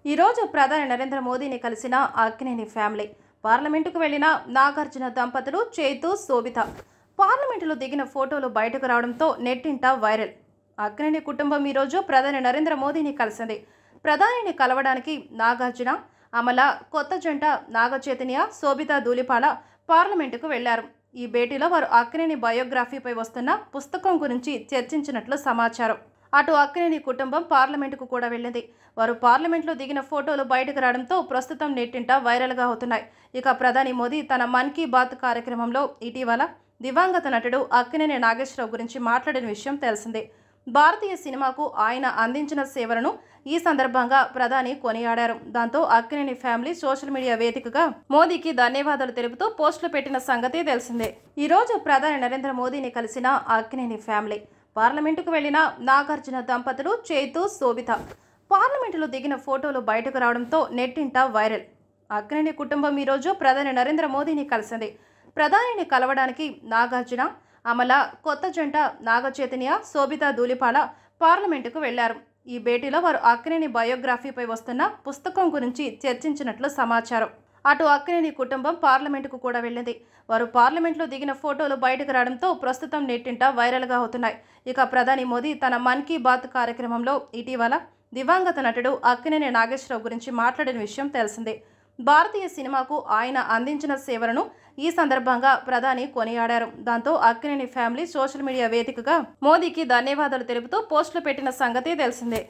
ఈ రోజు ప్రధాని నరేంద్ర మోదీని కలిసిన అక్కినేని ఫ్యామిలీ. పార్లమెంటుకు వెళ్లిన నాగార్జున దంపతులు చేతు, శోభిత పార్లమెంటులో దిగిన ఫోటోలు బయటకు రావడంతో నెట్టింట వైరల్. అక్కినేని కుటుంబం ఈ రోజు ప్రధాని నరేంద్ర మోదీని కలిసింది. ప్రధానిని కలవడానికి నాగార్జున, అమల, కొత్త జంట నాగచైతన్య, శోభిత ధూళిపాల పార్లమెంటుకు వెళ్లారు. ఈ భేటీలో వారు అక్కినేని బయోగ్రఫీపై వస్తున్న పుస్తకం గురించి చర్చించినట్లు సమాచారం. అటు అక్కినేని కుటుంబం పార్లమెంటుకు కూడా వెళ్ళింది. వారు పార్లమెంట్లో దిగిన ఫోటోలు బయటకు రావడంతో ప్రస్తుతం నెట్టింట వైరల్గా అవుతున్నాయి. ఇక ప్రధాని మోదీ తన మన్ కీ బాత్ కార్యక్రమంలో ఇటీవల దివంగత నటుడు అక్కినేని నాగేశ్వరరావు గురించి మాట్లాడిన విషయం తెలిసిందే. భారతీయ సినిమాకు ఆయన అందించిన సేవలను ఈ సందర్భంగా ప్రధాని కొనియాడారు. దాంతో అక్కినేని ఫ్యామిలీ సోషల్ మీడియా వేదికగా మోదీకి ధన్యవాదాలు తెలుపుతూ పోస్టులు పెట్టిన సంగతి తెలిసిందే. ఈ రోజు ప్రధాని నరేంద్ర మోదీని కలిసిన అక్కినేని ఫ్యామిలీ. పార్లమెంటుకు వెళ్లిన నాగార్జున దంపతులు చేతు, శోభిత పార్లమెంటులో దిగిన ఫోటోలు బయటకు రావడంతో నెట్టింట వైరల్. అక్కినేని కుటుంబం ఈ రోజు ప్రధాని నరేంద్ర మోదీని కలిసింది. ప్రధానిని కలవడానికి నాగార్జున, అమల, కొత్త జంట నాగచైతన్య, శోభిత ధూళిపాల పార్లమెంటుకు వెళ్లారు. ఈ భేటీలో వారు అక్కినేని బయోగ్రఫీపై వస్తున్న పుస్తకం గురించి చర్చించినట్లు సమాచారం. అటు అక్కినేని కుటుంబం పార్లమెంటుకు కూడా వెళ్ళింది. వారు పార్లమెంట్లో దిగిన ఫోటోలు బయటకు రావడంతో ప్రస్తుతం నెట్టింట వైరల్గా అవుతున్నాయి. ఇక ప్రధాని మోదీ తన మన్ కీ బాత్ కార్యక్రమంలో ఇటీవల దివంగత నటుడు అక్కినేని నాగేశ్వరరావు గురించి మాట్లాడిన విషయం తెలిసిందే. భారతీయ సినిమాకు ఆయన అందించిన సేవలను ఈ సందర్భంగా ప్రధాని కొనియాడారు. దాంతో అక్కినేని ఫ్యామిలీ సోషల్ మీడియా వేదికగా మోదీకి ధన్యవాదాలు తెలుపుతూ పోస్టులు పెట్టిన సంగతి తెలిసిందే.